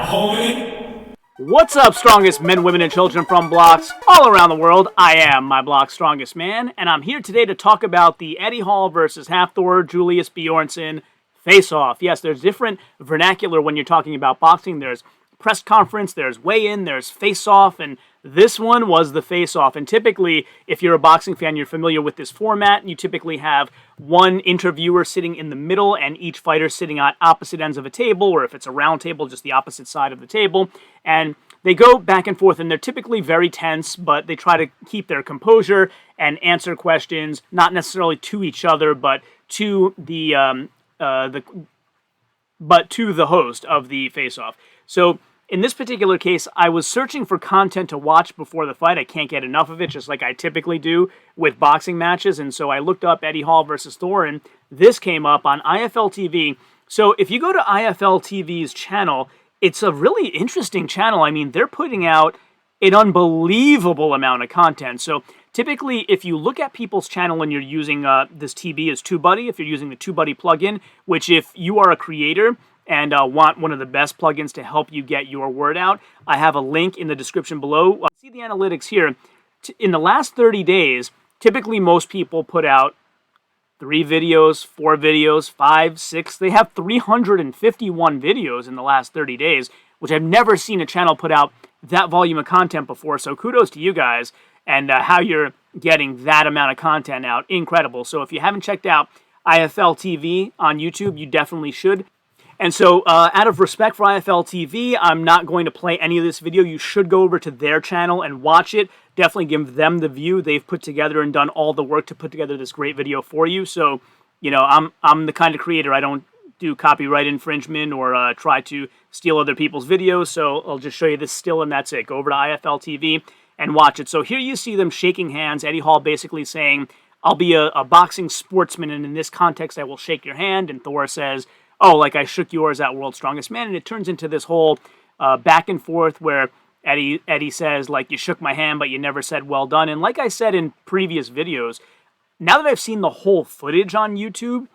homie. What's up, strongest men, women, and children from blocks all around the world? I am my block's strongest man, and I'm here today to talk about the Eddie Hall versus Hafthor Bjornsson Faceoff. Yes, there's different vernacular when you're talking about boxing. There's press conference, there's weigh-in, there's face-off, and this one was the face-off. And typically, if you're a boxing fan, you're familiar with this format. You typically have one interviewer sitting in the middle and each fighter sitting on opposite ends of a table, or if it's a round table, just the opposite side of the table. And they go back and forth, and they're typically very tense, but they try to keep their composure and answer questions, not necessarily to each other, but to the host of the face-off. So in this particular case, I was searching for content to watch before the fight. I can't get enough of it, just like I typically do with boxing matches. And so I looked up Eddie Hall versus Thor, and this came up on IFL TV. So if you go to IFL TV's channel, it's a really interesting channel. I mean, they're putting out an unbelievable amount of content. So typically, if you look at people's channel and you're using this TB as TubeBuddy, if you're using the TubeBuddy plugin, which if you are a creator and want one of the best plugins to help you get your word out, I have a link in the description below. See the analytics here. In the last 30 days, typically most people put out 3 videos, 4 videos, 5, 6. They have 351 videos in the last 30 days, which I've never seen a channel put out that volume of content before. So kudos to you guys and how you're getting that amount of content out. Incredible. So if you haven't checked out IFL TV on YouTube, you definitely should. And so, out of respect for IFL TV, I'm not going to play any of this video. You should go over to their channel and watch it. Definitely give them the view. They've put together and done all the work to put together this great video for you. So, you know, I'm the kind of creator, I don't do copyright infringement or try to steal other people's videos. So I'll just show you this still, and that's it. Go over to IFL TV and watch it. So here you see them shaking hands. Eddie Hall basically saying, I'll be a boxing sportsman, and in this context, I will shake your hand. And Thor says, oh, like I shook yours at World's Strongest Man. And it turns into this whole back and forth where Eddie says, like, you shook my hand, but you never said well done. And like I said in previous videos, now that I've seen the whole footage on YouTube,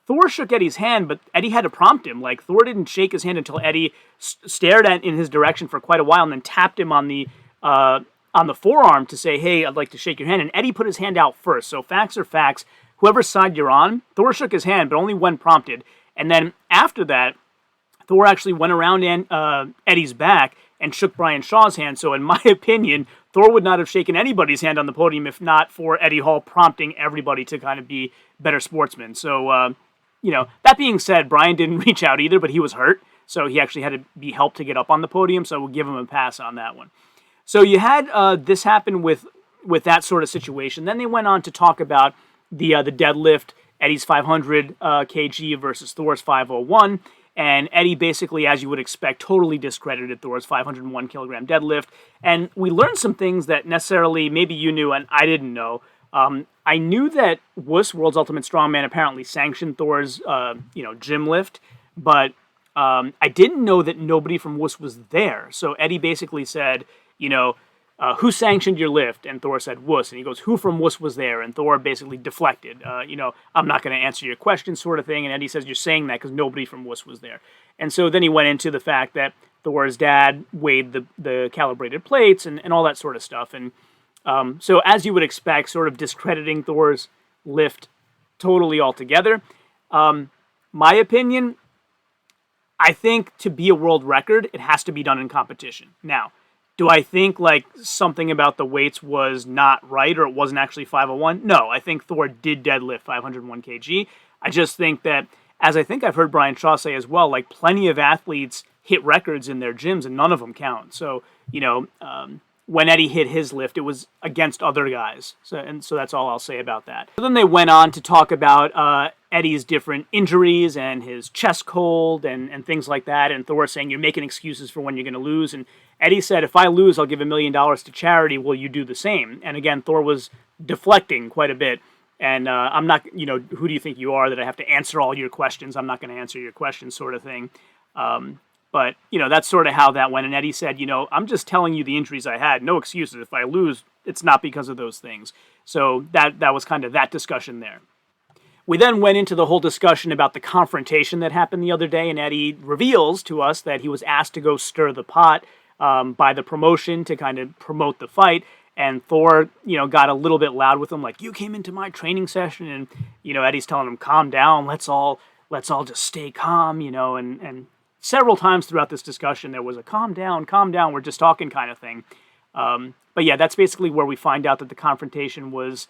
Thor shook Eddie's hand, but Eddie had to prompt him. Like, Thor didn't shake his hand until Eddie stared in his direction for quite a while and then tapped him on the forearm to say, hey, I'd like to shake your hand. And Eddie put his hand out first. So facts are facts. Whoever's side you're on, Thor shook his hand, but only when prompted. And then after that, Thor actually went around Eddie's back and shook Brian Shaw's hand. So in my opinion, Thor would not have shaken anybody's hand on the podium if not for Eddie Hall prompting everybody to kind of be better sportsmen. So, you know, that being said, Brian didn't reach out either, but he was hurt. So he actually had to be helped to get up on the podium. So we'll give him a pass on that one. So you had this happen with that sort of situation. Then they went on to talk about the deadlift, Eddie's 500 kg versus Thor's 501. And Eddie basically, as you would expect, totally discredited Thor's 501 kilogram deadlift. And we learned some things that necessarily maybe you knew and I didn't know. I knew that WUS, World's Ultimate Strongman, apparently sanctioned Thor's gym lift, but I didn't know that nobody from WUS was there. So Eddie basically said, who sanctioned your lift? And Thor said, WUS. And he goes, who from WUS was there? And Thor basically deflected, I'm not going to answer your question sort of thing. And Eddie says, you're saying that because nobody from WUS was there. And so then he went into the fact that Thor's dad weighed the calibrated plates and all that sort of stuff. And so as you would expect, sort of discrediting Thor's lift totally altogether. My opinion, I think to be a world record, it has to be done in competition. Now, do I think like something about the weights was not right or it wasn't actually 501? No, I think Thor did deadlift 501 kg. I just think that, as I think I've heard Brian Shaw say as well, like plenty of athletes hit records in their gyms and none of them count. So, when Eddie hit his lift, it was against other guys. So that's all I'll say about that. So then they went on to talk about Eddie's different injuries and his chest cold and things like that. And Thor saying, you're making excuses for when you're going to lose. And Eddie said, if I lose, I'll give $1 million to charity. Will you do the same? And again, Thor was deflecting quite a bit. And I'm not, who do you think you are that I have to answer all your questions? I'm not going to answer your questions sort of thing. But, that's sort of how that went. And Eddie said, I'm just telling you the injuries I had. No excuses. If I lose, it's not because of those things. So that was kind of that discussion there. We then went into the whole discussion about the confrontation that happened the other day, and Eddie reveals to us that he was asked to go stir the pot by the promotion to kind of promote the fight. And Thor, got a little bit loud with him, like, you came into my training session, and, Eddie's telling him, calm down, let's all just stay calm, and several times throughout this discussion, there was a calm down, we're just talking kind of thing. But yeah, that's basically where we find out that the confrontation was,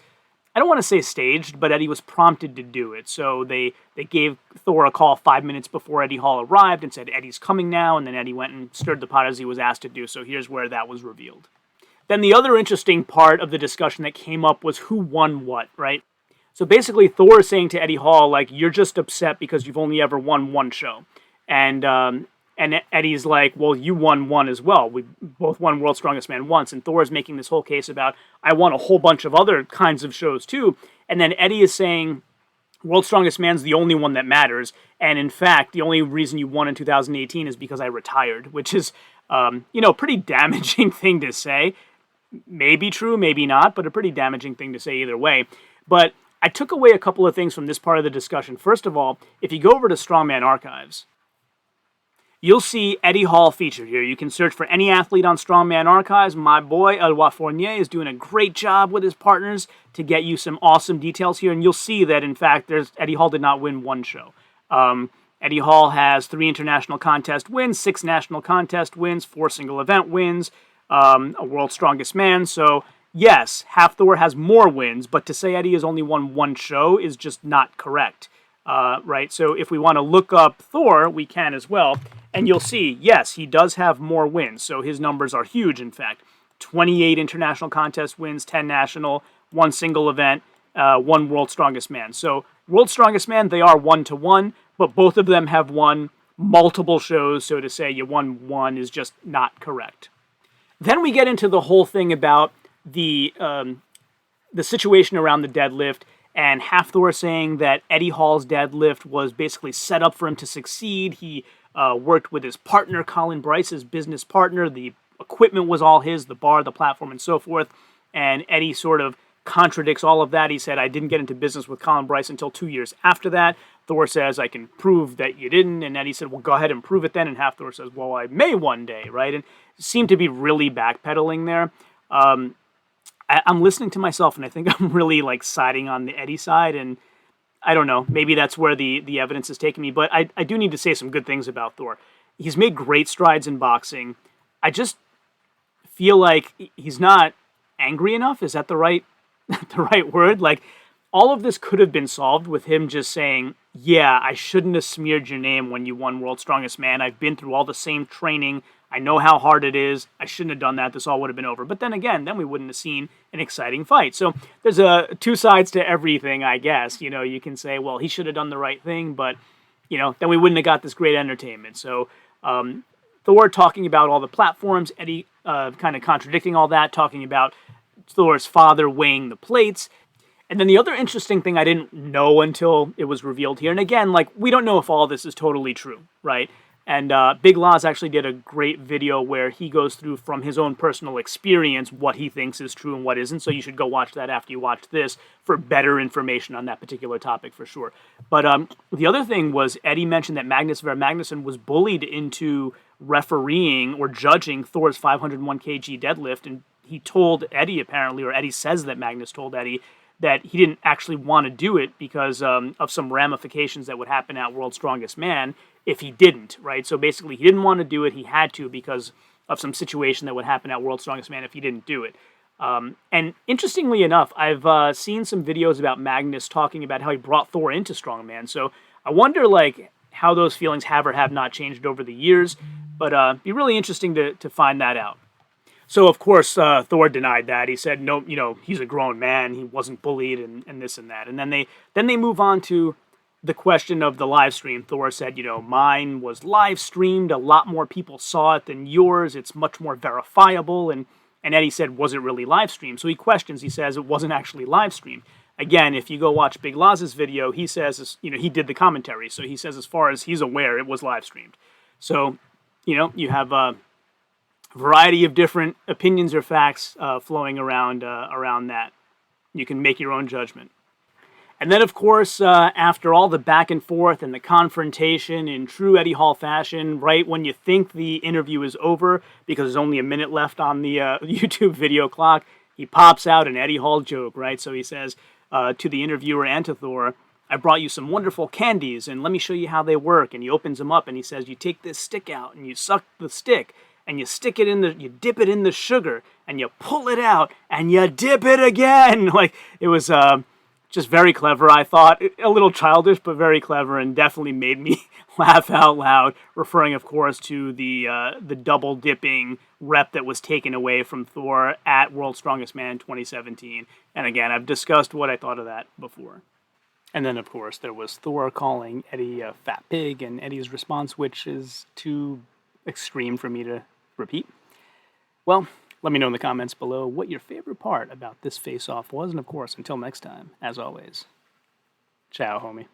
I don't want to say staged, but Eddie was prompted to do it. So they gave Thor a call 5 minutes before Eddie Hall arrived and said, Eddie's coming now, and then Eddie went and stirred the pot as he was asked to do. So here's where that was revealed. Then the other interesting part of the discussion that came up was who won what, right? So basically Thor is saying to Eddie Hall, like, you're just upset because you've only ever won one show. And Eddie's like, well, you won one as well. We both won World's Strongest Man once. And Thor is making this whole case about, I won a whole bunch of other kinds of shows too. And then Eddie is saying, World's Strongest Man's the only one that matters. And in fact, the only reason you won in 2018 is because I retired, which is, pretty damaging thing to say. Maybe true, maybe not, but a pretty damaging thing to say either way. But I took away a couple of things from this part of the discussion. First of all, if you go over to Strongman Archives, you'll see Eddie Hall featured here. You can search for any athlete on Strongman Archives. My boy, Eloi Fournier, is doing a great job with his partners to get you some awesome details here. And you'll see that, in fact, Eddie Hall did not win one show. Eddie Hall has 3 international contest wins, 6 national contest wins, 4 single event wins, a World's Strongest Man. So, yes, Hafthor has more wins, but to say Eddie has only won one show is just not correct. Right? So if we want to look up Thor, we can as well. And you'll see, yes, he does have more wins. So his numbers are huge, in fact. 28 international contest wins, 10 national, 1 single event, 1 World's Strongest Man. So World's Strongest Man, they are 1-to-1, but both of them have won multiple shows. So to say you won one is just not correct. Then we get into the whole thing about the situation around the deadlift, and Hafthor saying that Eddie Hall's deadlift was basically set up for him to succeed. He worked with his partner, Colin Bryce, his business partner. The equipment was all his, the bar, the platform, and so forth. And Eddie sort of contradicts all of that. He said, I didn't get into business with Colin Bryce until 2 years after that. Thor says, I can prove that you didn't. And Eddie said, well, go ahead and prove it then. And Hafthor says, well, I may one day, right? And seemed to be really backpedaling there. I'm listening to myself, and I think I'm really like siding on the Eddie side, and I don't know, maybe that's where the evidence is taking me, but I do need to say some good things about Thor. He's made great strides in boxing. I just feel like he's not angry enough. Is that the right word? Like, all of this could have been solved with him just saying, yeah, I shouldn't have smeared your name when you won World's Strongest Man. I've been through all the same training. I know how hard it is. I shouldn't have done that. This all would have been over. But then again, then we wouldn't have seen an exciting fight. So there's two sides to everything, I guess. You can say, well, he should have done the right thing, but, then we wouldn't have got this great entertainment. So Thor talking about all the platforms, Eddie kind of contradicting all that, talking about Thor's father weighing the plates. And then the other interesting thing I didn't know until it was revealed here, and again, like, we don't know if all this is totally true, right? And Big Loz actually did a great video where he goes through from his own personal experience what he thinks is true and what isn't. So you should go watch that after you watch this for better information on that particular topic for sure. But the other thing was Eddie mentioned that Magnus Ver Magnusson was bullied into refereeing or judging Thor's 501 kg deadlift. And he told Eddie apparently, or Eddie says that Magnus told Eddie, that he didn't actually want to do it because of some ramifications that would happen at World's Strongest Man if he didn't, right? So basically, he didn't want to do it. He had to because of some situation that would happen at World's Strongest Man if he didn't do it. And interestingly enough, I've seen some videos about Magnus talking about how he brought Thor into Strongman. So I wonder, like, how those feelings have or have not changed over the years. But it'd be really interesting to find that out. So, of course, Thor denied that. He said, no, he's a grown man. He wasn't bullied and this and that. And then they move on to the question of the live stream. Thor said, mine was live streamed. A lot more people saw it than yours. It's much more verifiable. And Eddie said, was it really live streamed? So he questions. He says it wasn't actually live streamed. Again, if you go watch Big Loz's video, he says, he did the commentary. So he says, as far as he's aware, it was live streamed. So, you have a variety of different opinions or facts flowing around that. You can make your own judgment. And then, of course, after all the back and forth and the confrontation in true Eddie Hall fashion, right when you think the interview is over, because there's only a minute left on the YouTube video clock, he pops out an Eddie Hall joke, right? So he says to the interviewer and to Thor, I brought you some wonderful candies, and let me show you how they work. And he opens them up, and he says, you take this stick out, and you suck the stick, and you stick it in you dip it in the sugar, and you pull it out, and you dip it again. Like, it was just very clever, I thought. A little childish, but very clever, and definitely made me laugh out loud, referring, of course, to the double dipping rep that was taken away from Thor at World's Strongest Man 2017. And again, I've discussed what I thought of that before. And then, of course, there was Thor calling Eddie a fat pig, and Eddie's response, which is too extreme for me to repeat. Well, let me know in the comments below what your favorite part about this face-off was. And, of course, until next time, as always, ciao, homie.